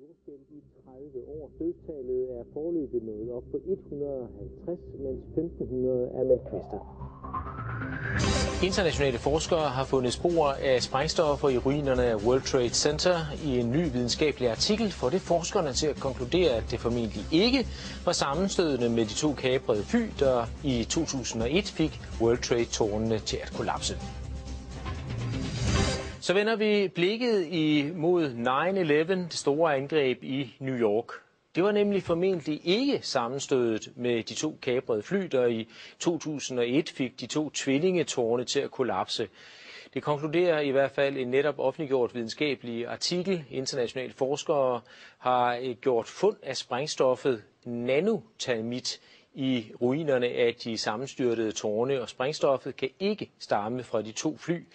Jordskælv i 30 år. Dødstallet er foreløbig nået op på 150, mens 1500 er meldt kvæster. Internationale forskere har fundet spor af sprængstoffer i ruinerne af World Trade Center. I en ny videnskabelig artikel får det forskerne til at konkludere, at det formentlig ikke var sammenstødende med de to kaprede fly, der i 2001 fik World Trade-tårnene til at kollapse. Så vender vi blikket imod 9/11, det store angreb i New York. Det var nemlig formentlig ikke sammenstødet med de to kaprede fly, der i 2001 fik de to tvillingetårne til at kollapse. Det konkluderer i hvert fald en netop offentliggjort videnskabelig artikel. Internationale forskere har gjort fund af sprængstoffet nanotermit i ruinerne af de sammenstyrtede tårne, og sprængstoffet kan ikke stamme fra de to fly.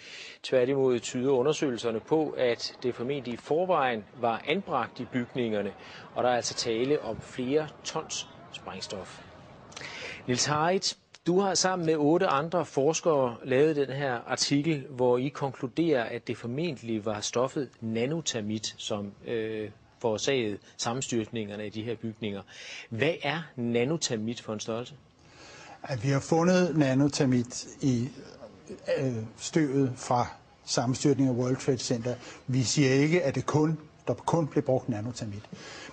Tværtimod tyder undersøgelserne på, at det formentlig i forvejen var anbragt i bygningerne, og der er altså tale om flere tons sprængstof. Niels Harrit, du har sammen med 8 andre forskere lavet den her artikel, hvor I konkluderer, at det formentlig var stoffet nanotermit, som forårsaget sammenstyrtningerne i de her bygninger. Hvad er nanotermit for en størrelse? Vi har fundet nanotermit i støvet fra sammenstyrtningen af World Trade Center. Vi siger ikke, at der kun blev brugt nanotermit.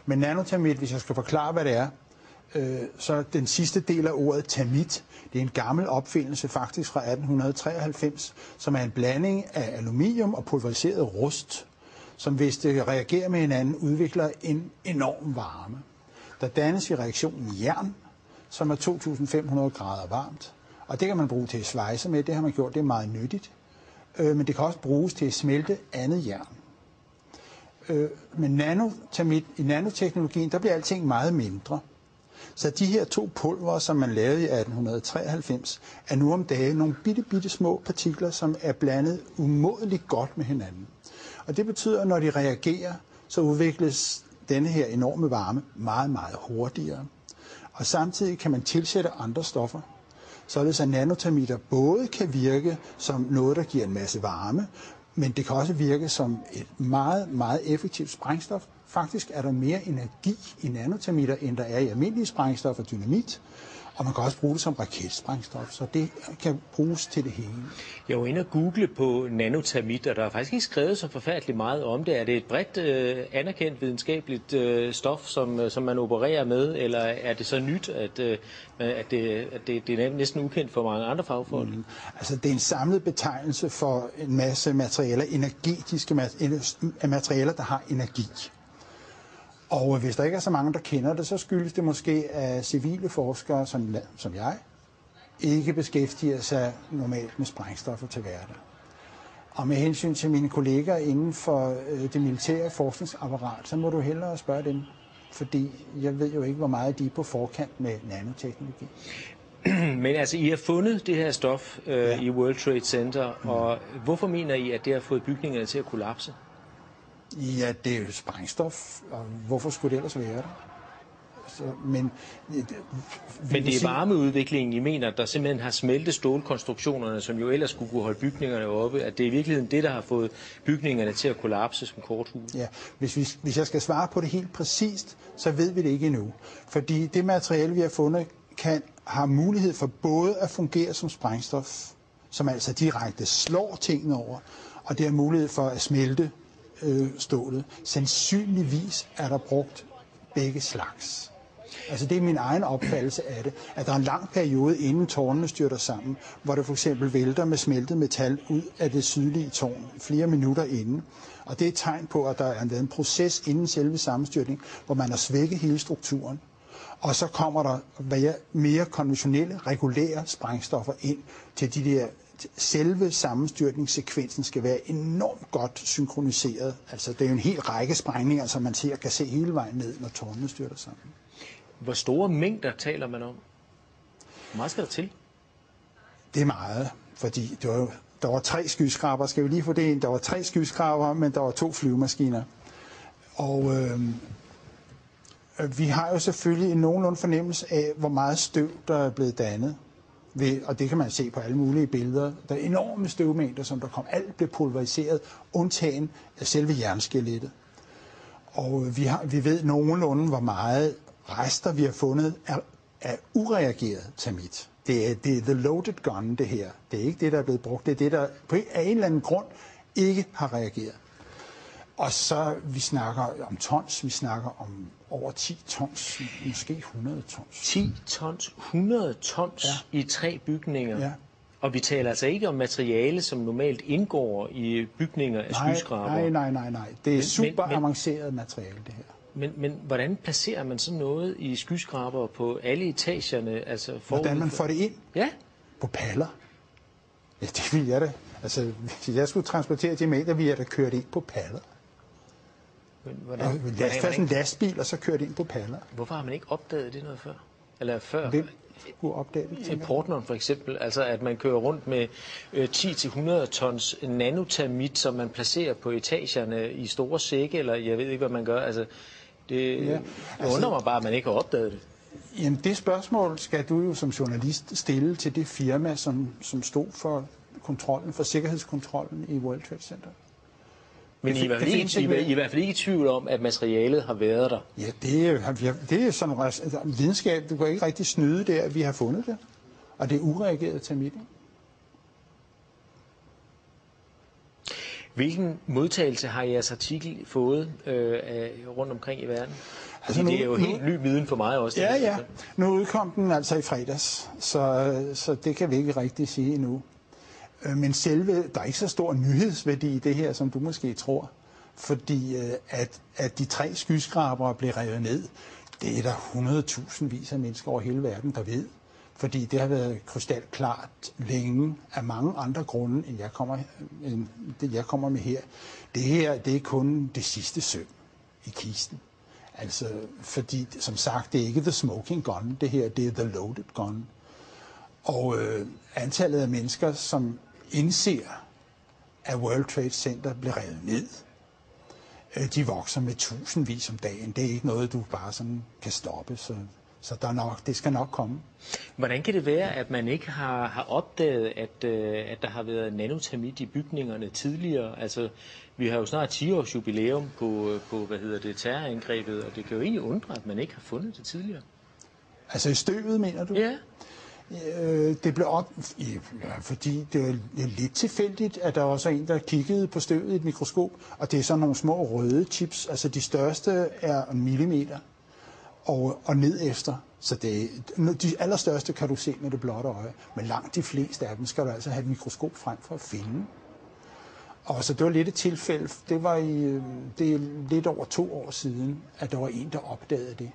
Men nanotermit, hvis jeg skal forklare, hvad det er, så den sidste del af ordet termit, det er en gammel opfindelse faktisk fra 1893, som er en blanding af aluminium og pulveriseret rust, som hvis det reagerer med hinanden, udvikler en enorm varme. Der dannes i reaktionen jern, som er 2500 grader varmt, og det kan man bruge til at svejse med, det har man gjort, det er meget nyttigt, men det kan også bruges til at smelte andet jern. Men i nanoteknologien, der bliver alting meget mindre. Så de her to pulver, som man lavede i 1893, er nu om dagen nogle bitte små partikler, som er blandet umådeligt godt med hinanden. Og det betyder, at når de reagerer, så udvikles denne her enorme varme meget hurtigere. Og samtidig kan man tilsætte andre stoffer, således at nanotermitter både kan virke som noget, der giver en masse varme, men det kan også virke som et meget effektivt sprængstof. Faktisk er der mere energi i nanotermitter, end der er i almindelige sprængstof og dynamit. Og man kan også bruge det som raketsprængstof, så det kan bruges til det hele. Jeg var inde og google på nanotermit, og der er faktisk ikke skrevet så forfærdeligt meget om det. Er det et bredt anerkendt videnskabeligt stof, som man opererer med, eller er det så nyt, at det er næsten ukendt for mange andre fagfolk? Altså, det er en samlet betegnelse for en masse materialer, energetiske materialer, der har energi. Og hvis der ikke er så mange, der kender det, så skyldes det måske, at civile forskere, som jeg, ikke beskæftiger sig normalt med sprængstoffer til hverdag. Og med hensyn til mine kolleger inden for det militære forskningsapparat, så må du hellere spørge dem, fordi jeg ved jo ikke, hvor meget de er på forkant med nanoteknologi. Men altså, I har fundet det her stof i World Trade Center, og hvorfor mener I, at det har fået bygningerne til at kollapse? Ja, det er jo sprængstof, og hvorfor skulle det ellers være der? Men det er varmeudviklingen, I mener, der simpelthen har smeltet stålkonstruktionerne, som jo ellers skulle kunne holde bygningerne oppe, at det er i virkeligheden det, der har fået bygningerne til at kollapse som korthus? Ja, hvis jeg skal svare på det helt præcist, så ved vi det ikke endnu. Fordi det materiale, vi har fundet, har mulighed for både at fungere som sprængstof, som altså direkte slår tingene over, og det har mulighed for at smelte stålet. Sandsynligvis er der brugt begge slags. Altså det er min egen opfattelse af det, at der er en lang periode inden tårnene styrter sammen, hvor det for eksempel vælter med smeltet metal ud af det sydlige tårn flere minutter inden. Og det er et tegn på, at der er en proces inden selve sammenstyrtning, hvor man har svækket hele strukturen. Og så kommer der mere konventionelle, regulære sprængstoffer ind til de der. Selve sammenstyrtningssekvensen skal være enormt godt synkroniseret. Altså, det er jo en hel række sprængninger, som man kan se hele vejen ned, når tårnene styrter sammen. Hvor store mængder taler man om? Hvor meget skal der til? Det er meget, fordi der var 3 skyskraber. Skal vi lige få det ind? Der var 3 skyskraber, men der var 2 flyvemaskiner. Og vi har jo selvfølgelig en nogenlunde fornemmelse af, hvor meget støv, der er blevet dannet. Og det kan man se på alle mulige billeder. Der er enorme støvmængder, som der kom. Alt blev pulveriseret, undtagen af selve jernskelettet. Og vi ved nogenlunde, hvor meget rester vi har fundet af ureageret termit. Det er the loaded gun, det her. Det er ikke det, der er blevet brugt. Det er det, der på en eller anden grund ikke har reageret. Og så, vi snakker om tons, vi snakker om over 10 tons, måske 100 tons. 10 tons, 100 tons i 3 bygninger. Ja. Og vi taler altså ikke om materiale, som normalt indgår i bygninger af skyskrabere. Nej. Det er super avanceret materiale, det her. Men hvordan placerer man sådan noget i skyskrabere på alle etagerne? Altså hvordan man får det ind? Ja. På paller? Ja, det vil jeg da. Altså, hvis jeg skulle transportere diameter, ville jeg da køre det ind på paller. Fast en lastbil, og så køre det ind på paller. Hvorfor har man ikke opdaget det noget før? Eller før? Hvem skulle opdage det? Portneren for eksempel, altså at man kører rundt med 10-100 tons nanotermit, som man placerer på etagerne i store sække, eller jeg ved ikke, hvad man gør. Altså, det undrer mig bare, at man ikke har opdaget det. Jamen, det spørgsmål skal du jo som journalist stille til det firma, som stod for kontrollen, for sikkerhedskontrollen i World Trade Center. Men I er i hvert fald ikke i tvivl om, at materialet har været der. Ja, det er sådan videnskab. Du kan ikke rigtig snyde der, at vi har fundet det. Og det er ureageret termit. Hvilken modtagelse har jeres artikel fået rundt omkring i verden? Altså det er jo helt ny viden for mig også. Ja. Nu udkom den altså i fredags, så det kan vi ikke rigtig sige endnu. Men der er ikke så stor nyhedsværdi i det her, som du måske tror. Fordi at de 3 skyskrabere blev revet ned, det er der 100.000 vis af mennesker over hele verden, der ved. Fordi det har været krystalklart længe af mange andre grunde, end jeg kommer med her. Det her, det er kun det sidste søm i kisten. Altså, fordi, som sagt, det er ikke the smoking gun, det her, det er the loaded gun. Og antallet af mennesker, som indser, at World Trade Center bliver revet ned, de vokser med tusindvis om dagen. Det er ikke noget, du bare sådan kan stoppe, så det skal nok komme. Hvordan kan det være, at man ikke har opdaget, at der har været nanotermit i bygningerne tidligere? Altså, vi har jo snart 10-års jubilæum på terrorangrebet, og det kan jo egentlig undre, at man ikke har fundet det tidligere. Altså i støvet, mener du? Ja. Det blev fordi det er lidt tilfældigt, at der også er en, der kiggede på støvet i et mikroskop, og det er sådan nogle små røde chips, altså de største er 1 millimeter og ned efter. Så de allerstørste kan du se med det blotte øje, men langt de fleste af dem skal du altså have et mikroskop frem for at finde. Og så det var lidt et tilfælde, det er lidt over 2 år siden, at der var en, der opdagede det.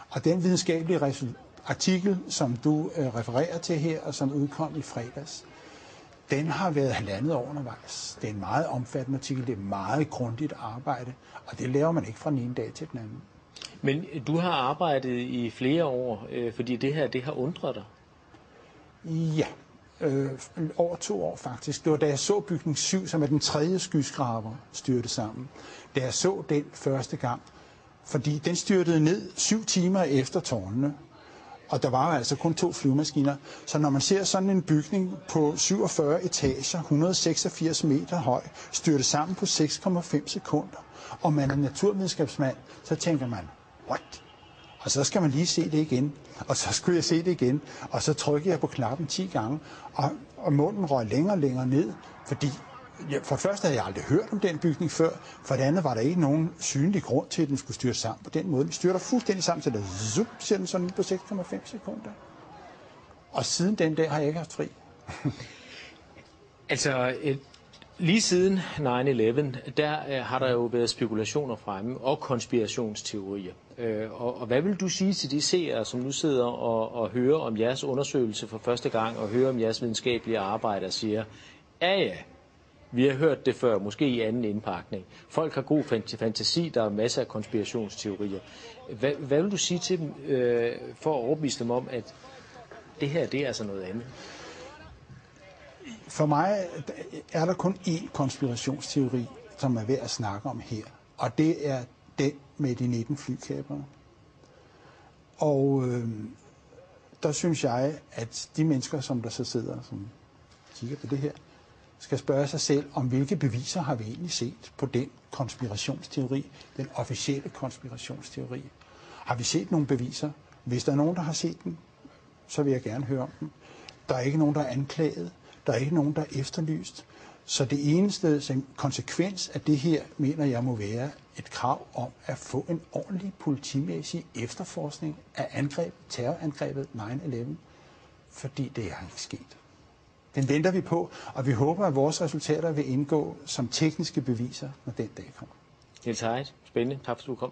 Og den videnskabelige artikel, som du refererer til her, og som udkom i fredags, den har været 1,5 år undervejs. Det er en meget omfattende artikel, det er meget grundigt arbejde, og det laver man ikke fra den ene dag til den anden. Men du har arbejdet i flere år, fordi det her, det har undret dig? Ja, over 2 år faktisk. Det var da jeg så bygning 7, som er den 3. skyskraber, styrte sammen. Da jeg så den første gang, fordi den styrtede ned 7 timer efter tårnene. Og der var altså kun 2 flyvemaskiner. Så når man ser sådan en bygning på 47 etager, 186 meter høj, styrte sammen på 6,5 sekunder, og man er naturvidenskabsmand, så tænker man, what? Og så skal man lige se det igen. Og så skulle jeg se det igen. Og så trykkede jeg på knappen 10 gange, og munden røg længere og længere ned, fordi for det første havde jeg aldrig hørt om den bygning før, for det andet var der ikke nogen synlig grund til, at den skulle styre sammen på den måde. Den styrter fuldstændig sammen, så der ser den sådan på 6,5 sekunder. Og siden den dag har jeg ikke haft fri. Altså, lige siden 9/11, der har der jo været spekulationer fremme og konspirationsteorier. Og hvad vil du sige til de seere, som nu sidder og hører om jeres undersøgelse for første gang, og hører om jeres videnskabelige arbejde og siger, ja, vi har hørt det før, måske i anden indpakning. Folk har god fantasi, der er masser af konspirationsteorier. Hvad vil du sige til dem for at overbevise dem om, at det her, det er altså noget andet? For mig er der kun én konspirationsteori, som er værd at snakke om her. Og det er den med de 19 flykapere. Og der synes jeg, at de mennesker, som der så sidder, som kigger på det her, skal spørge sig selv, om hvilke beviser har vi egentlig set på den konspirationsteori, den officielle konspirationsteori. Har vi set nogle beviser? Hvis der er nogen, der har set dem, så vil jeg gerne høre om dem. Der er ikke nogen, der er anklaget. Der er ikke nogen, der er efterlyst. Så det eneste som konsekvens af det her, mener jeg, må være et krav om at få en ordentlig politimæssig efterforskning af terrorangrebet 9/11, fordi det er ikke sket. Den venter vi på, og vi håber, at vores resultater vil indgå som tekniske beviser, når den dag kommer. Niels Hareid, spændende. Tak fordi du kom.